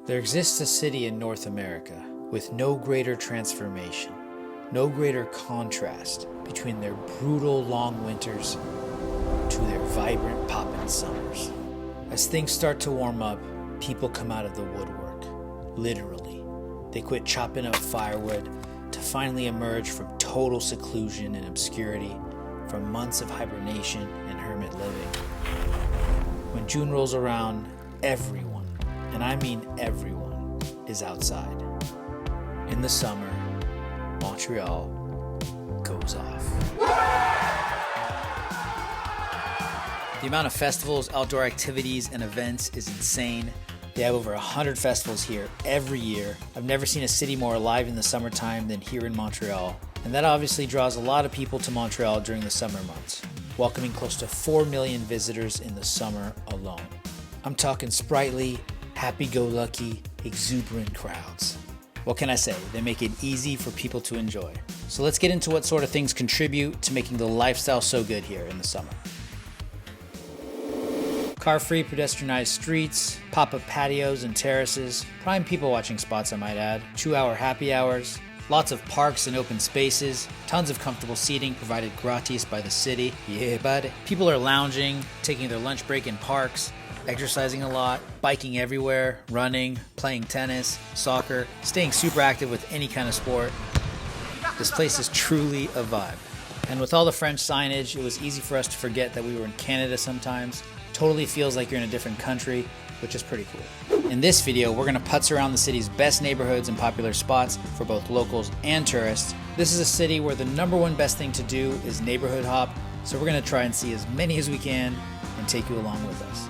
There exists a city in North America with no greater transformation, no greater contrast between their brutal long winters to their vibrant poppin' summers. As things start to warm up, people come out of the woodwork. Literally. They quit chopping up firewood to finally emerge from total seclusion and obscurity, from months of hibernation and hermit living. When June rolls around, everyone, and I mean everyone, is outside. In the summer, Montreal goes off. The amount of festivals, outdoor activities, and events is insane. They have over 100 festivals here every year. I've never seen a city more alive in the summertime than here in Montreal. And that obviously draws a lot of people to Montreal during the summer months, welcoming close to 4 million visitors in the summer alone. I'm talking sprightly, happy-go-lucky, exuberant crowds. What can I say? They make it easy for people to enjoy. So let's get into what sort of things contribute to making the lifestyle so good here in the summer. Car-free pedestrianized streets, pop-up patios and terraces, prime people-watching spots I might add, 2-hour happy hours, lots of parks and open spaces, tons of comfortable seating provided gratis by the city. Yeah, bud. People are lounging, taking their lunch break in parks, exercising a lot, biking everywhere, running, playing tennis, soccer, staying super active with any kind of sport. This place is truly a vibe. And with all the French signage, it was easy for us to forget that we were in Canada sometimes. Totally feels like you're in a different country, which is pretty cool. In this video, we're gonna putz around the city's best neighborhoods and popular spots for both locals and tourists. This is a city where the number one best thing to do is neighborhood hop, so we're gonna try and see as many as we can and take you along with us.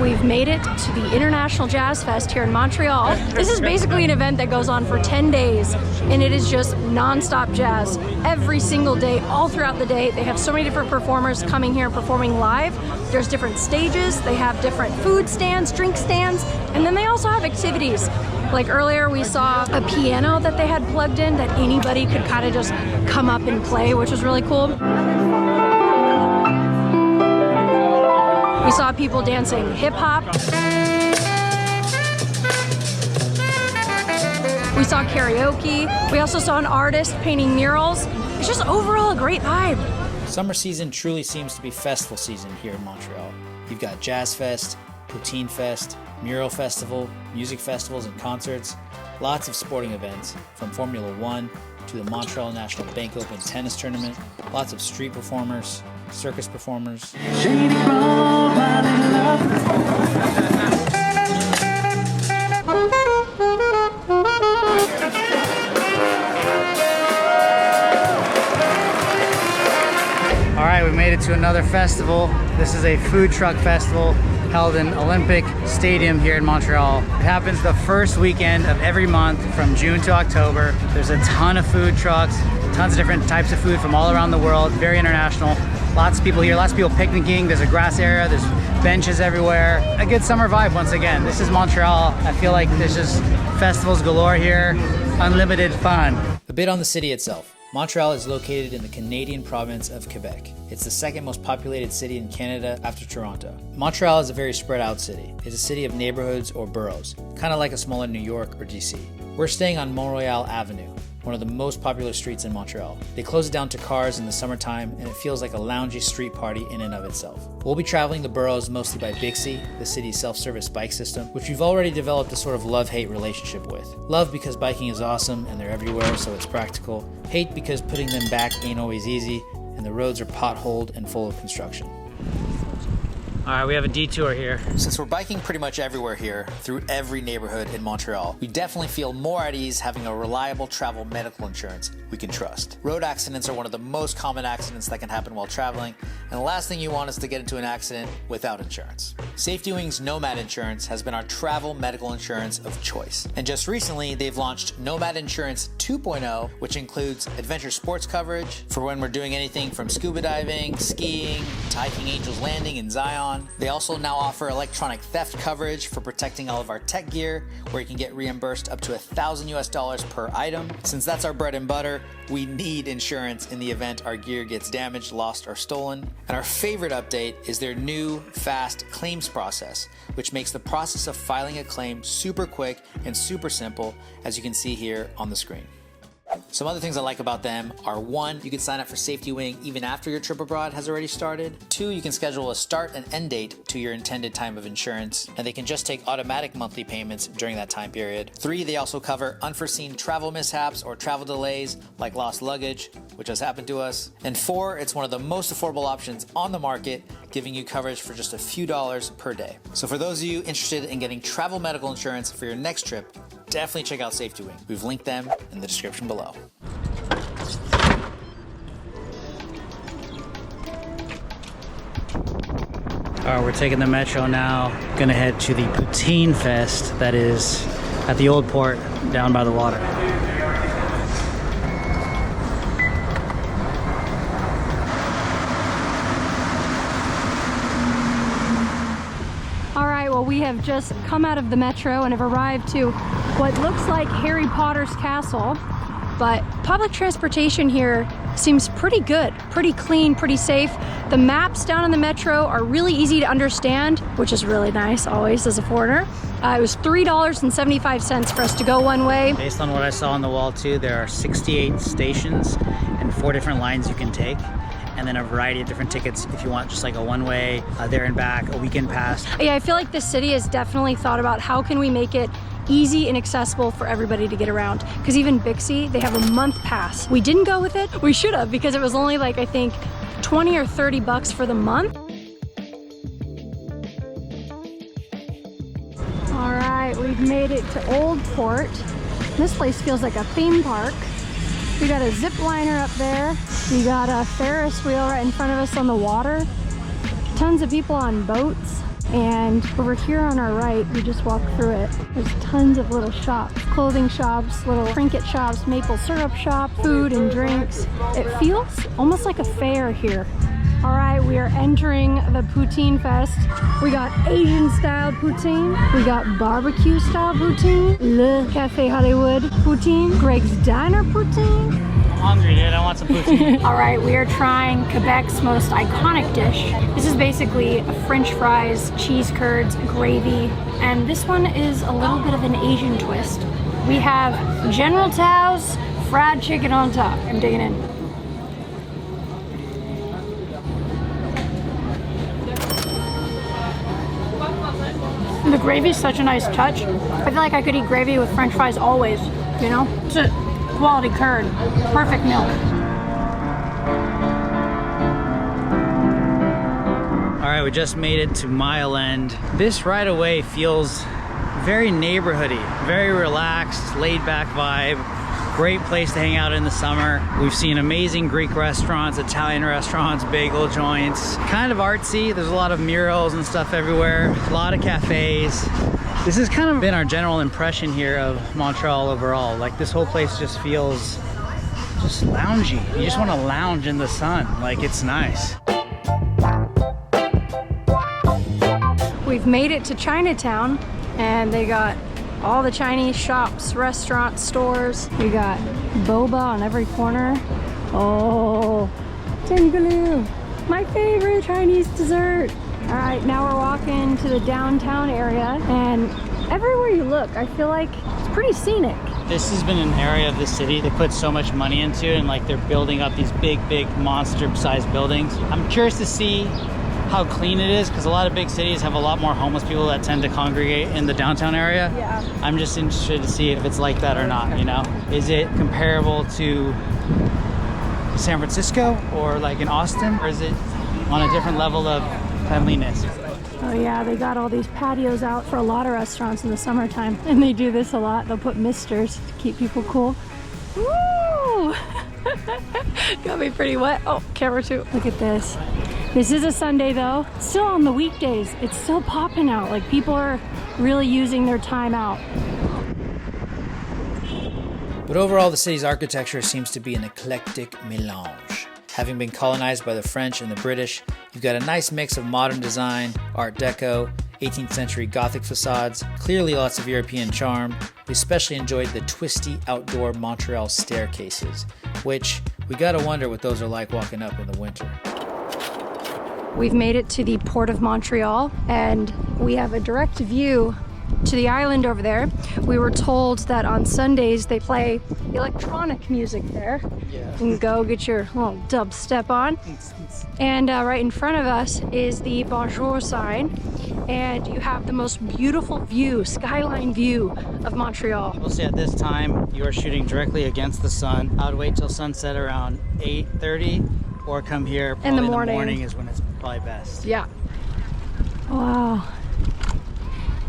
We've made it to the International Jazz Fest here in Montreal. This is basically an event that goes on for 10 days, and it is just non-stop jazz every single day, all throughout the day. They have so many different performers coming here and performing live. There's different stages, they have different food stands, drink stands, and then they also have activities. Like earlier we saw a piano that they had plugged in that anybody could kind of just come up and play, which was really cool. We saw people dancing hip hop. We saw karaoke. We also saw an artist painting murals. It's just overall a great vibe. Summer season truly seems to be festival season here in Montreal. You've got Jazz Fest, Poutine Fest, Mural Festival, music festivals and concerts, lots of sporting events, from Formula 1 to the Montreal National Bank Open tennis tournament, lots of street performers, circus performers. All right, we made it to another festival. This is a food truck festival held in Olympic Stadium here in Montreal. It happens the first weekend of every month from June to October. There's a ton of food trucks, tons of different types of food from all around the world, very international. Lots of people here, lots of people picnicking. There's a grass area, there's benches everywhere. A good summer vibe once again. This is Montreal. I feel like there's just festivals galore here, unlimited fun. A bit on the city itself. Montreal is located in the Canadian province of Quebec. It's the second most populated city in Canada after Toronto. Montreal is a very spread out city. It's a city of neighborhoods or boroughs, kind of like a smaller New York or DC. We're staying on Montreal Avenue, one of the most popular streets in Montreal. They close it down to cars in the summertime, and it feels like a loungy street party in and of itself. We'll be traveling the boroughs mostly by Bixi, the city's self-service bike system, which we've already developed a sort of love-hate relationship with. Love because biking is awesome and they're everywhere, so it's practical. Hate because putting them back ain't always easy, and the roads are potholed and full of construction. All right, we have a detour here. Since we're biking pretty much everywhere here, through every neighborhood in Montreal, we definitely feel more at ease having a reliable travel medical insurance we can trust. Road accidents are one of the most common accidents that can happen while traveling, and the last thing you want is to get into an accident without insurance. Safety Wing's Nomad Insurance has been our travel medical insurance of choice. And just recently, they've launched Nomad Insurance 2.0, which includes adventure sports coverage for when we're doing anything from scuba diving, skiing, to hiking Angel's Landing in Zion, on. They also now offer electronic theft coverage for protecting all of our tech gear, where you can get reimbursed up to $1,000 per item. Since that's our bread and butter, we need insurance in the event our gear gets damaged, lost, or stolen. And our favorite update is their new fast claims process, which makes the process of filing a claim super quick and super simple, as you can see here on the screen. Some other things I like about them are: 1, you can sign up for Safety Wing even after your trip abroad has already started. 2, you can schedule a start and end date to your intended time of insurance, and they can just take automatic monthly payments during that time period. 3, they also cover unforeseen travel mishaps or travel delays like lost luggage, which has happened to us. And 4, it's one of the most affordable options on the market, giving you coverage for just a few dollars per day. So for those of you interested in getting travel medical insurance for your next trip, definitely check out Safety Wing. We've linked them in the description below. All right, we're taking the metro now. Gonna head to the Poutine Fest that is at the old port down by the water. All right, well, we have just come out of the metro and have arrived to what looks like Harry Potter's castle, but public transportation here seems pretty good, pretty clean, pretty safe. The maps down in the metro are really easy to understand, which is really nice always as a foreigner. It was $3.75 for us to go one way. Based on what I saw on the wall too, there are 68 stations and 4 different lines you can take, and then a variety of different tickets if you want just like a one-way, there and back, a weekend pass. Yeah, I feel like this city has definitely thought about how can we make it easy and accessible for everybody to get around. Because even Bixby, they have a month pass. We didn't go with it. We should have, because it was only like, I think, 20 or 30 bucks for the month. All right, we've made it to Old Port. This place feels like a theme park. We got a zip liner up there. We got a Ferris wheel right in front of us on the water. Tons of people on boats. And over here on our right, we just walked through it. There's tons of little shops, clothing shops, little trinket shops, maple syrup shop, food and drinks. It feels almost like a fair here. All right, we are entering the Poutine Fest. We got Asian style poutine. We got barbecue style poutine. Le Café Hollywood poutine. Greg's Diner poutine. I'm hungry, dude. I want some poutine. All right, we are trying Quebec's most iconic dish. This is basically French fries, cheese curds, gravy, and this one is a little bit of an Asian twist. We have General Tao's fried chicken on top. I'm digging in. The gravy is such a nice touch. I feel like I could eat gravy with French fries always, you know? It's a quality curd, perfect milk. All right, we just made it to Mile End. This right away feels very neighborhoody, very relaxed, laid back vibe. Great place to hang out in the summer. We've seen amazing Greek restaurants, Italian restaurants, bagel joints. Kind of artsy. There's a lot of murals and stuff everywhere. A lot of cafes. This has kind of been our general impression here of Montreal overall. Like, this whole place just feels just loungy. You just want to lounge in the sun. Like, it's nice. We've made it to Chinatown, and they got all the Chinese shops, restaurants, stores. We got boba on every corner. Oh, Tengaloo, my favorite Chinese dessert. All right, now we're walking to the downtown area, and everywhere you look, I feel like it's pretty scenic. This has been an area of the city they put so much money into, and like they're building up these big monster-sized buildings. I'm curious to see how clean it is, because a lot of big cities have a lot more homeless people that tend to congregate in the downtown area. Yeah. I'm just interested to see if it's like that or not, you know? Is it comparable to San Francisco or like in Austin, or is it on a different level of cleanliness? Oh yeah, they got all these patios out for a lot of restaurants in the summertime, and they do this a lot. They'll put misters to keep people cool. Woo! Got me pretty wet. Oh, camera too. Look at this. This is a Sunday though. Still on the weekdays, it's still popping out. Like, people are really using their time out. But overall, the city's architecture seems to be an eclectic melange. Having been colonized by the French and the British, you've got a nice mix of modern design, Art Deco, 18th century Gothic facades, clearly lots of European charm. We especially enjoyed the twisty outdoor Montreal staircases, which we gotta wonder what those are like walking up in the winter. We've made it to the Port of Montreal, and we have a direct view to the island over there. We were told that on Sundays they play electronic music there. Yeah. You can go get your little dubstep on. And right in front of us is the Bonjour sign, and you have the most beautiful view, skyline view of Montreal. People say at this time you are shooting directly against the sun. I would wait till sunset around 8:30 or come here probably in the morning is when it's probably best. Yeah. Wow.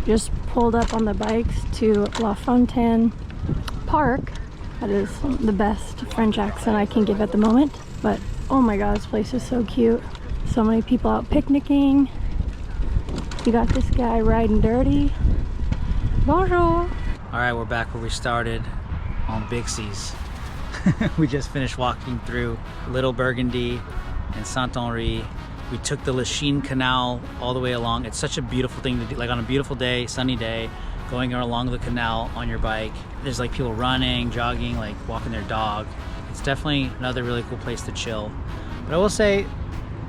Just pulled up on the bikes to La Fontaine Park. That is the best French accent I can give at the moment. But oh my god, this place is so cute. So many people out picnicking. You got this guy riding dirty. Bonjour. All right, we're back where we started on Bixies. We just finished walking through Little Burgundy and Saint-Henri. We took the Lachine Canal all the way along. It's such a beautiful thing to do, like on a beautiful day, sunny day, going along the canal on your bike. There's like people running, jogging, like walking their dog. It's definitely another really cool place to chill. But I will say,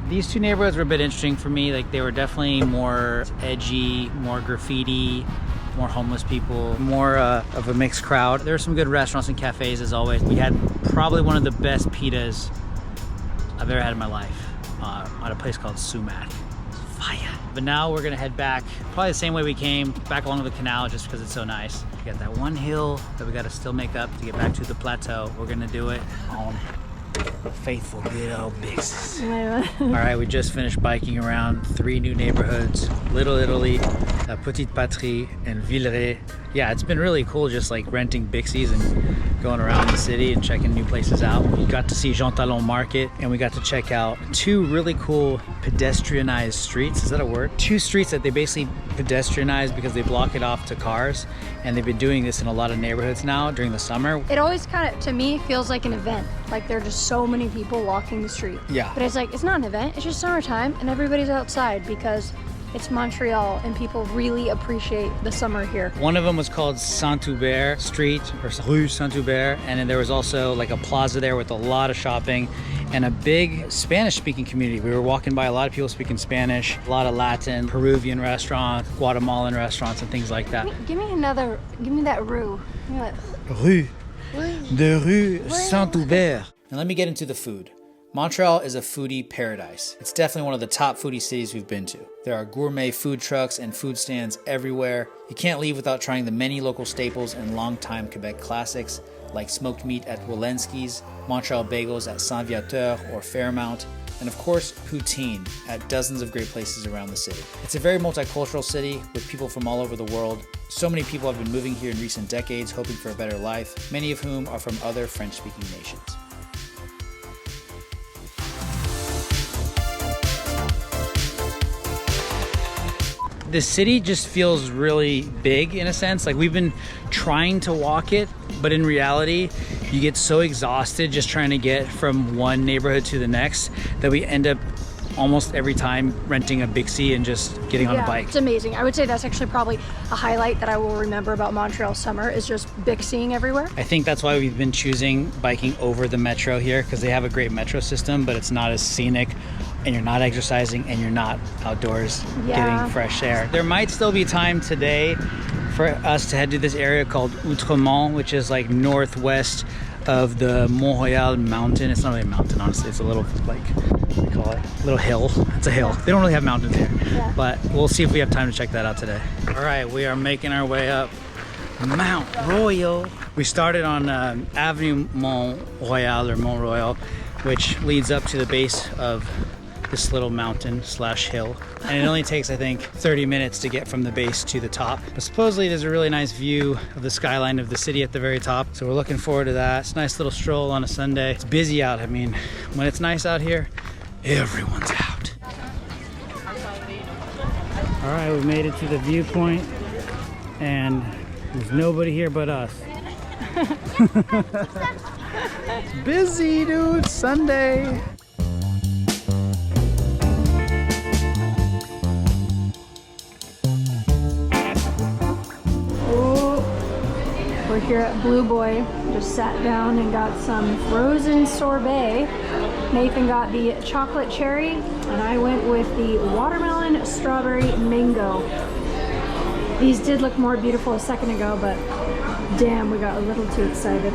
these two neighborhoods were a bit interesting for me. Like they were definitely more edgy, more graffiti, more homeless people, more of a mixed crowd. There were some good restaurants and cafes as always. We had probably one of the best pitas I've ever had in my life. At a place called Sumac. Fire. But now we're gonna head back, probably the same way we came, back along the canal just because it's so nice. We got that one hill that we gotta still make up to get back to the plateau. We're gonna do it on the faithful good old Bixies. All right, we just finished biking around 3 new neighborhoods, Little Italy, Petite Patrie, and Villeray. Yeah, it's been really cool just like renting Bixies and going around the city and checking new places out. We got to see Jean Talon Market, and we got to check out 2 really cool pedestrianized streets. Is that a word? 2 streets that they basically pedestrianized because they block it off to cars, and they've been doing this in a lot of neighborhoods now during the summer. It always kind of, to me, feels like an event. Like there are just so many people walking the street. Yeah. But it's like, it's not an event, it's just summertime, and everybody's outside because it's Montreal and people really appreciate the summer here. One of them was called Saint-Hubert Street, or Rue Saint-Hubert, and then there was also like a plaza there with a lot of shopping and a big Spanish-speaking community. We were walking by a lot of people speaking Spanish, a lot of Latin, Peruvian restaurants, Guatemalan restaurants, and things like that. Give me that rue. Rue. De Rue Saint-Hubert. And let me get into the food. Montreal is a foodie paradise. It's definitely one of the top foodie cities we've been to. There are gourmet food trucks and food stands everywhere. You can't leave without trying the many local staples and longtime Quebec classics like smoked meat at Wolenski's, Montreal bagels at Saint Viateur or Fairmount, and of course, poutine at dozens of great places around the city. It's a very multicultural city with people from all over the world. So many people have been moving here in recent decades hoping for a better life, many of whom are from other French-speaking nations. The city just feels really big in a sense. Like we've been trying to walk it, but in reality, you get so exhausted just trying to get from one neighborhood to the next that we end up almost every time renting a Bixie and just getting on a bike. It's amazing. I would say that's actually probably a highlight that I will remember about Montreal summer is just Bixieing everywhere. I think that's why we've been choosing biking over the metro here, because they have a great metro system, but it's not as scenic, and you're not exercising, and you're not outdoors getting fresh air. There might still be time today for us to head to this area called Outremont, which is like northwest of the Montreal mountain. It's not really a mountain, honestly. It's a little, like, what do you call it? A little hill. It's a hill. They don't really have mountains here, but we'll see if we have time to check that out today. All right, we are making our way up Mount Royal. We started on Avenue Mont Royal, or Mont Royal, which leads up to the base of this little mountain slash hill, and it only takes, I think, 30 minutes to get from the base to the top. But supposedly there's a really nice view of the skyline of the city at the very top, so we're looking forward to that. It's a nice little stroll on a Sunday. It's busy out. I mean, when it's nice out here, everyone's out. All right, we made it to the viewpoint, and there's nobody here but us. It's busy, dude. Sunday. We're here at Blue Boy. Just sat down and got some frozen sorbet. Nathan got the chocolate cherry, and I went with the watermelon strawberry mango. These did look more beautiful a second ago, but damn, we got a little too excited.